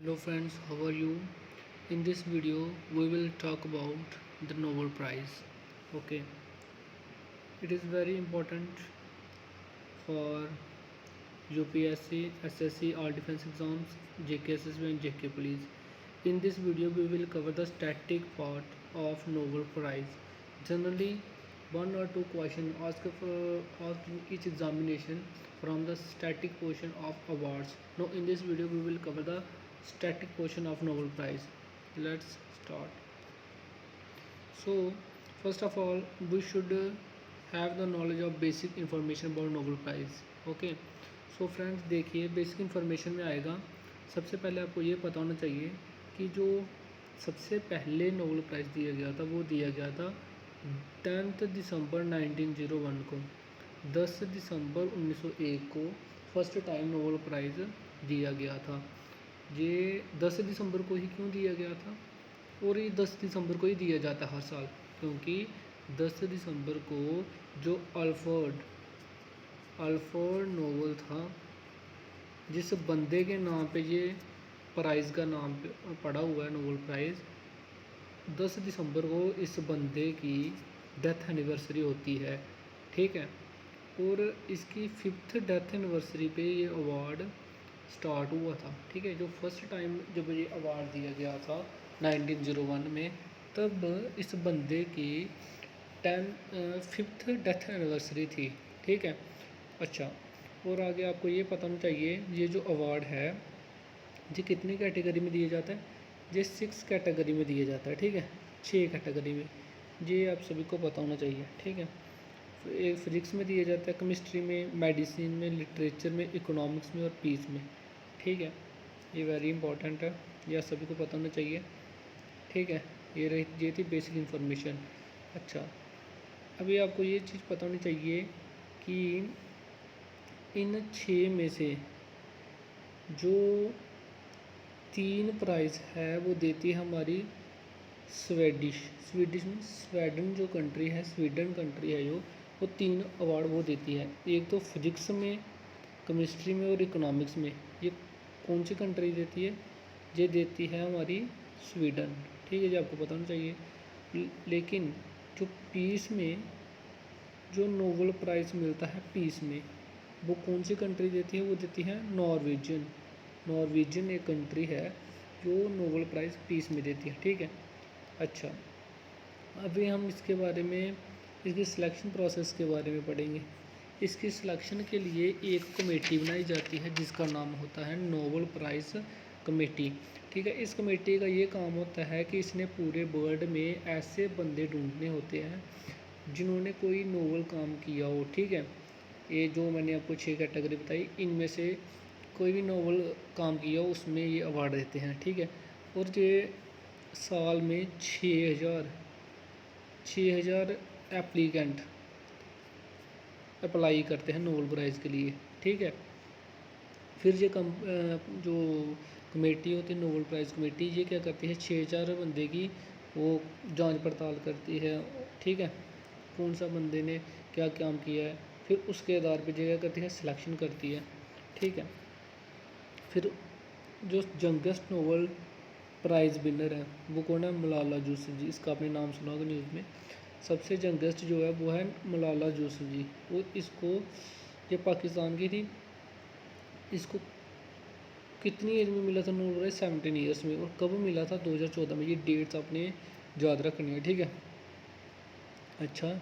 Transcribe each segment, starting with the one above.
Hello friends, how are you? In this video, we will talk about the Nobel Prize. Okay, it is very important for UPSC, SSC, all defense exams, JK SSB and JK Police. In this video, we will cover the static part of Nobel Prize. Generally, one or two questions asked in each examination from the static portion of awards. Now, in this video, we will cover the static portion of Nobel Prize. Let's start. So, first of all, we should have the knowledge of basic information about Nobel Prize. Okay. So friends देखिए basic information में आएगा। सबसे पहले आपको ये पता होना चाहिए कि जो सबसे पहले नोबेल प्राइज़ दिया गया था वो दिया गया था 10 दिसंबर 1901 को। 10 दिसंबर 1901 को फर्स्ट टाइम नोबेल प्राइज़ दिया गया था। ये 10 दिसंबर को ही क्यों दिया गया था? और ये 10 दिसंबर को ही दिया जाता है हर साल, क्योंकि 10 दिसंबर को जो अल्फ्रेड नोबल था, जिस बंदे के नाम पे ये प्राइज़ का नाम पड़ा हुआ है नोबेल प्राइज़, 10 दिसंबर को इस बंदे की डेथ एनिवर्सरी होती है। ठीक है, और इसकी 5th डेथ एनिवर्सरी पे ये अवार्ड स्टार्ट हुआ था। ठीक है, जो फर्स्ट टाइम जब ये अवार्ड दिया गया था 1901 में, तब इस बंदे की 5th डेथ एनिवर्सरी थी। ठीक है, अच्छा, और आगे आपको ये पता होना चाहिए ये जो अवार्ड है ये कितनी कैटेगरी में दिया जाता है? ये 6 कैटेगरी में दिया जाता है। ठीक है, 6 कैटेगरी में, ये आप सभी को पता होना चाहिए। ठीक है, एक फिजिक्स में दिया जाता है, केमिस्ट्री में, मेडिसिन में, लिटरेचर में, इकोनॉमिक्स में और पीस में। ठीक है, ये वेरी इंपॉर्टेंट है, यह सभी को पता होना चाहिए। ठीक है, ये थी बेसिक इन्फॉर्मेशन। अच्छा, अभी आपको ये चीज़ पता होनी चाहिए कि इन 6 में से जो 3 प्राइज़ है वो देती है हमारी स्वीडन जो कंट्री है, स्वीडन कंट्री है जो, वो 3 अवार्ड वो देती है। एक तो फिजिक्स में, केमिस्ट्री में और इकोनॉमिक्स में। ये कौन सी कंट्री देती है? ये देती है हमारी स्वीडन। ठीक है, ये आपको पता होना चाहिए। लेकिन जो पीस में जो नोबेल प्राइज़ मिलता है पीस में, वो कौन सी कंट्री देती है? वो देती है नॉर्वेजियन एक कंट्री है जो नोबेल प्राइज़ पीस में देती है। ठीक है, अच्छा, अभी हम इसके बारे में, इसकी सिलेक्शन प्रोसेस के बारे में पढ़ेंगे। इसकी सिलेक्शन के लिए एक कमेटी बनाई जाती है जिसका नाम होता है नोबेल प्राइज़ कमेटी। ठीक है, इस कमेटी का ये काम होता है कि इसने पूरे वर्ल्ड में ऐसे बंदे ढूंढने होते हैं जिन्होंने कोई नोबेल काम किया हो। ठीक है, ये जो मैंने आपको 6 कैटेगरी बताई, इनमें से कोई भी नोबेल काम किया हो उसमें ये अवार्ड देते हैं। ठीक है, और ये साल में 6,000 एप्लीकेंट अप्लाई करते हैं नोबेल प्राइज़ के लिए। ठीक है, फिर ये जो कमेटी होती है नोबेल प्राइज़ कमेटी, ये क्या करती है? 6,000 बंदे की वो जांच पड़ताल करती है। ठीक है, कौन सा बंदे ने क्या काम किया है, फिर उसके आधार पर क्या करती है? सिलेक्शन करती है। ठीक है, फिर जो यंगेस्ट नोबेल प्राइज़ विनर है वो कौन है? मलाला यूसुफ़ज़ई। इसका आपने नाम सुना होगा न्यूज़ में। सबसे यंगेस्ट जो है वो है मलाला यूसुफ़ज़ई। वो इसको, ये पाकिस्तान की थी, इसको कितनी एज में मिला था नोबेल प्राइज़? 17 ईयर्स में। और कब मिला था? 2014 में। ये डेट्स आपने याद रखनी है। ठीक है, अच्छा,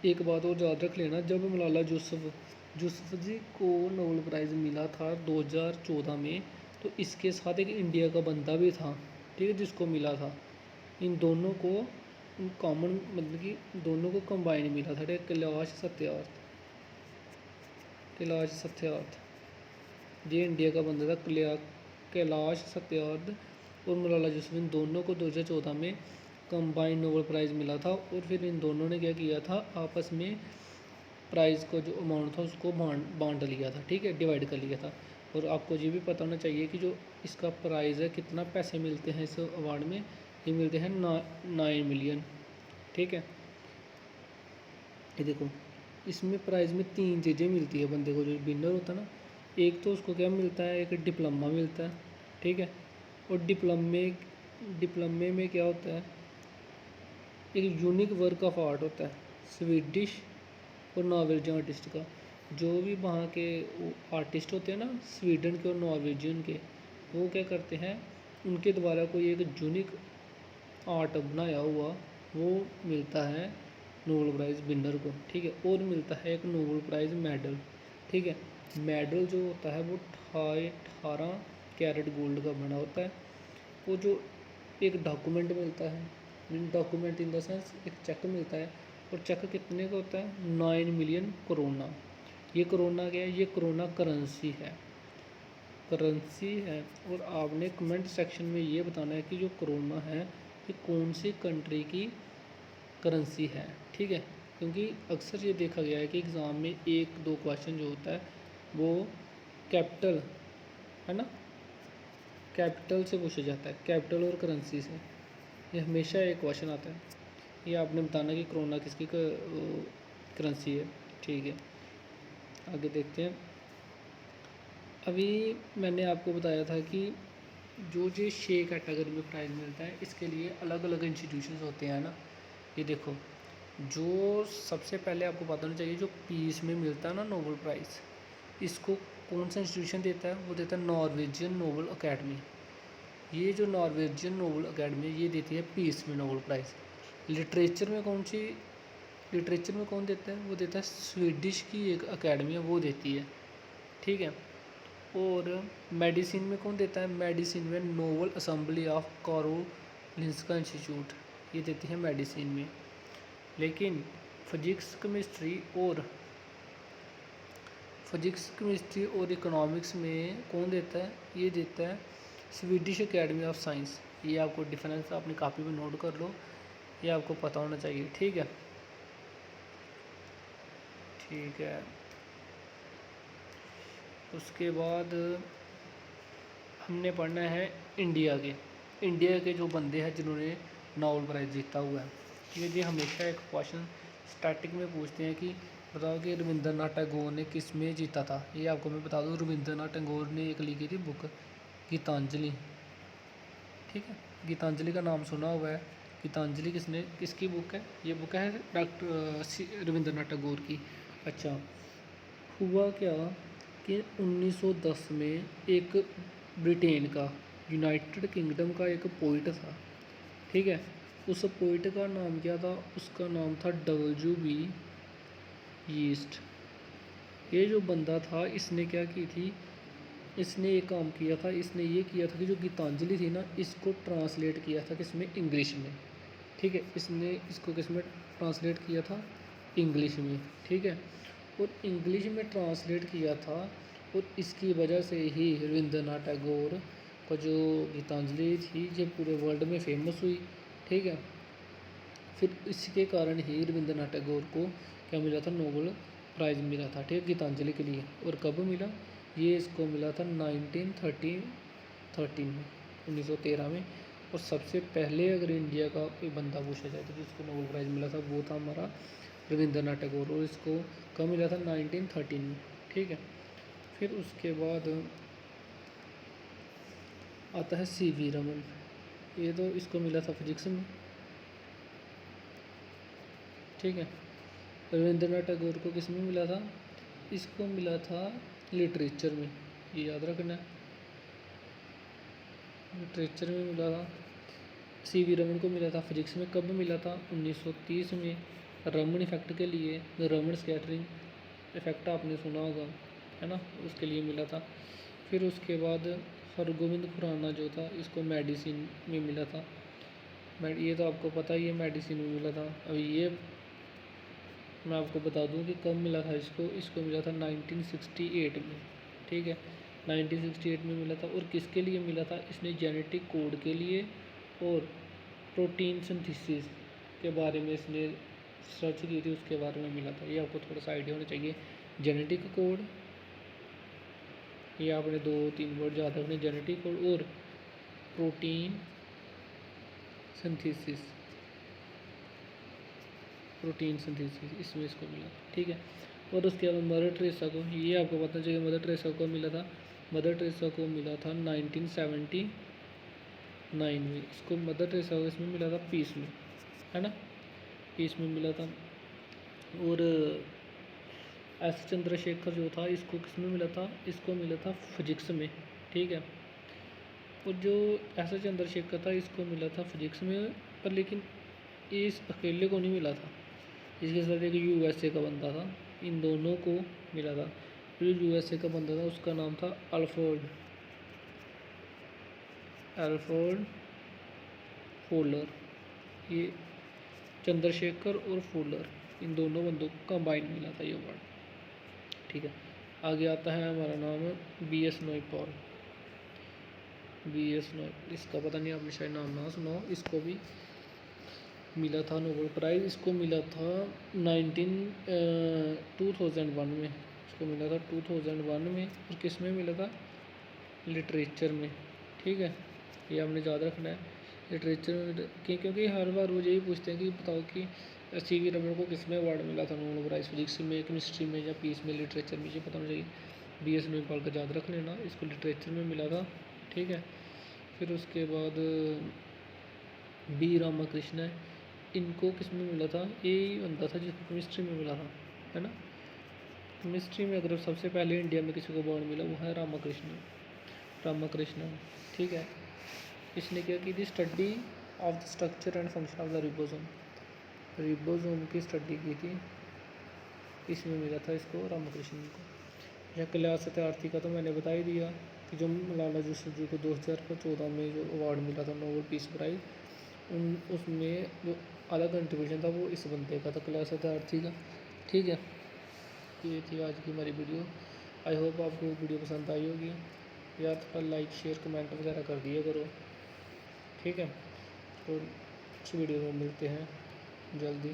एक बात और याद रख लेना, जब मलाला यूसुफ़ज़ई को नोबेल प्राइज़ मिला था 2014 में, तो इसके साथ एक इंडिया का बंदा भी था। ठीक है, जिसको मिला था। इन दोनों को कॉमन, मतलब कि दोनों को कंबाइन मिला था। कैलाश सत्यार्थ, ये इंडिया का बंदा था। कैलाश सत्यार्थ और मलाला यूसुफ़ज़ई, इन दोनों को 2014 में कंबाइन नोबेल प्राइज़ मिला था। और फिर इन दोनों ने क्या किया था? आपस में प्राइज़ का जो अमाउंट था उसको बांट लिया था। ठीक है, डिवाइड कर लिया था। और आपको ये भी पता होना चाहिए कि जो इसका प्राइज़ है, कितना पैसे मिलते हैं इस अवार्ड में? ये मिलते हैं 9 मिलियन। ठीक है, ये देखो, इसमें प्राइज़ में 3 चीज़ें मिलती है बंदे को, जो विनर होता है ना। एक तो उसको क्या मिलता है? एक डिप्लोमा मिलता है। ठीक है, और डिप्लोमे में क्या होता है, एक यूनिक वर्क ऑफ आर्ट होता है स्वीडिश और नॉर्वेजियन आर्टिस्ट का। जो भी वहाँ के आर्टिस्ट होते हैं ना, स्वीडन के और नॉर्वेजियन के, वो क्या करते हैं, उनके द्वारा कोई एक यूनिक आर्ट बनाया हुआ वो मिलता है नोबेल प्राइज़ विनर को, ठीक है। और मिलता है एक नोबेल प्राइज़ मेडल, ठीक है। मेडल जो होता है वो 18 कैरेट गोल्ड का बना होता है। वो जो एक डॉक्यूमेंट मिलता है, डॉक्यूमेंट इन द सेंस एक चेक मिलता है, और चेक कितने का होता है, 9 मिलियन कोरोना। ये कोरोना क्या है, ये कोरोना करेंसी है। और आपने कमेंट सेक्शन में ये बताना है कि जो कोरोना है ये कौन सी कंट्री की करेंसी है, ठीक है। क्योंकि अक्सर ये देखा गया है कि एग्ज़ाम में 1-2 क्वेश्चन जो होता है वो कैपिटल, है ना, कैपिटल से पूछा जाता है, कैपिटल और करेंसी से। ये हमेशा एक क्वेश्चन आता है, ये आपने बताना कि कोरोना किसकी करेंसी है, ठीक है। आगे देखते हैं। अभी मैंने आपको बताया था कि जो 6 कैटेगरी में प्राइज़ मिलता है, इसके लिए अलग अलग इंस्टीट्यूशंस होते हैं ना। ये देखो, जो सबसे पहले आपको पता होना चाहिए, जो पीस में मिलता है ना नोबेल प्राइज़, इसको कौन सा इंस्टीट्यूशन देता है, वो देता है नॉर्वेजियन नोबेल अकेडमी। ये जो नॉर्वेजियन नोबेल अकेडमी ये देती है पीस में नोबेल प्राइज़। लिटरेचर में कौन देता है, वो देता है स्वीडिश की एक अकेडमी है, वो देती है, ठीक है। और मेडिसिन में कौन देता है, मेडिसिन में Nobel assembly of Karolinska Institute, ये देती है मेडिसिन में। लेकिन फिजिक्स केमिस्ट्री और इकोनॉमिक्स में कौन देता है, ये देता है स्वीडिश एकेडमी ऑफ साइंस। ये आपको डिफरेंस अपनी कॉपी में नोट कर लो, ये आपको पता होना चाहिए, ठीक है। ठीक है, उसके बाद हमने पढ़ना है इंडिया के जो बंदे हैं जिन्होंने नोबेल प्राइज़ जीता हुआ है। ये हमेशा एक क्वेश्चन स्टैटिक में पूछते हैं कि बताओ कि रविंद्रनाथ टैगोर ने किस में जीता था। ये आपको मैं बता दूं, रविंद्रनाथ टैगोर ने एक लिखी थी बुक गीतांजलि, ठीक है। गीतांजलि का नाम सुना हुआ है। गीतांजलि किसकी बुक है, ये बुक है डॉक्टर रविंद्रनाथ टैगोर की। अच्छा, हुआ क्या कि 1910 में एक ब्रिटेन का, यूनाइटेड किंगडम का एक पोइट था, ठीक है। उस पोइट का नाम क्या था, उसका नाम था W.B. यीस्ट। ये जो बंदा था, इसने क्या की थी, इसने एक काम किया था, इसने ये किया था कि जो गीतांजलि थी ना, इसको ट्रांसलेट किया था किसमें, इंग्लिश में, ठीक है। इसने इसको किस में ट्रांसलेट किया था, इंग्लिश में, ठीक है। और इंग्लिश में ट्रांसलेट किया था, और इसकी वजह से ही रविंद्रनाथ टैगोर का जो गीतांजलि थी ये पूरे वर्ल्ड में फेमस हुई, ठीक है। फिर इसके कारण ही रविंद्रनाथ टैगोर को क्या मिला था, नोबेल प्राइज़ मिला था, ठीक है, गीतांजलि के लिए। और कब मिला, ये इसको मिला था 1913 में, 1913 में। और सबसे पहले अगर इंडिया का कोई बंदा पूछा जाए तो जिसको नोबेल प्राइज़ मिला था वो था हमारा रविंद्रनाथ टैगोर, और इसको कब मिला था, 1913 में, ठीक है। फिर उसके बाद आता है C.V. रमन। ये तो इसको मिला था फिजिक्स में, ठीक है। रविंद्रनाथ टैगोर को किस में मिला था, इसको मिला था लिटरेचर में, ये याद रखना है, लिटरेचर में मिला था। C.V. रमन को मिला था फिजिक्स में, कब मिला था, 1930 में, रमन इफेक्ट के लिए, रमन स्कैटरिंग इफेक्ट आपने सुना होगा, है ना, उसके लिए मिला था। फिर उसके बाद हरगोविंद खुराना जो था, इसको मेडिसिन में मिला था। ये तो आपको पता ही है, मेडिसिन में मिला था। अब ये मैं आपको बता दूं कि कब मिला था इसको मिला था 1968 में, ठीक है, 1968 में मिला था। और किसके लिए मिला था, इसने जेनेटिक कोड के लिए और प्रोटीन सिंथेसिस के बारे में इसने सर्च की थी, उसके बारे में मिला था। ये आपको थोड़ा सा आइडिया होना चाहिए। जेनेटिक कोड, ये आपने 2-3 वर्ड याद रखने, जेनेटिक कोड और प्रोटीन सिंथेसिस, इसमें इसको मिला, ठीक है। और उसके बाद मदर टेरेसा को, ये आपको पता चाहिए, मदर टेरेसा को मिला था 1970 में। इसको मदर टेरेसा को इसमें मिला था पीस में, है ना, पीस में मिला था। और एस चंद्रशेखर जो था इसको किस में मिला था, इसको मिला था फिजिक्स में, ठीक है। और जो एस चंद्रशेखर था इसको मिला था फिजिक्स में, पर लेकिन इस अकेले को नहीं मिला था, इसके साथ एक यूएसए का बंदा था, इन दोनों को मिला था। जो यूएसए का बंदा था उसका नाम था अल्फ्रेड फुलर। ये चंद्रशेखर और फुलर, इन दोनों बंदों को कंबाइन मिला था ये अवार्ड, ठीक है। आगे आता है हमारा नाम बी एस नॉयपॉल। इसका पता नहीं, आपने शायद नाम ना सुना हो। इसको भी मिला था नोबेल प्राइज़, इसको मिला था 2001 में, इसको मिला था 2001 में। और किस में मिला था, लिटरेचर में, ठीक है। ये हमने याद रखना है, लिटरेचर में, क्योंकि हर बार वो यही पूछते हैं कि बताओ कि सी वी रमन को किस में अवार्ड मिला था नोबेल प्राइज़, फिजिक्स में, केमिस्ट्री में, या पीस में, लिटरेचर में, ये पता होना चाहिए। बी एस नॉयपॉल का याद रख लेना, इसको लिटरेचर में मिला था, ठीक है। फिर उसके बाद बी रामाकृष्ण है, इनको किस में मिला था, यही बंदा था जिसको केमिस्ट्री में मिला था, है ना। केमिस्ट्री में अगर सबसे पहले इंडिया में किसी को अवार्ड मिला वो है रामाकृष्ण, ठीक है। इसने क्या की थी, study of the structure and function of the ribosome की स्टडी की थी, इसमें मिला था इसको, रामाकृष्ण को। या कैलाश सत्यार्थी का तो मैंने बता ही दिया कि जो लाला जी को 2014 में जो अवार्ड मिला था नोबेल पीस प्राइज़, उसमें जो आधा कंट्रीब्यूशन था वो इस बंदे का था, कैलाश सत्यार्थी का, ठीक है। ये थी आज की हमारी वीडियो। आई होप आपको वीडियो पसंद आई होगी। यार थोड़ा लाइक शेयर कमेंट वगैरह कर दिया करो, ठीक है। तो इस वीडियो में मिलते हैं जल्दी।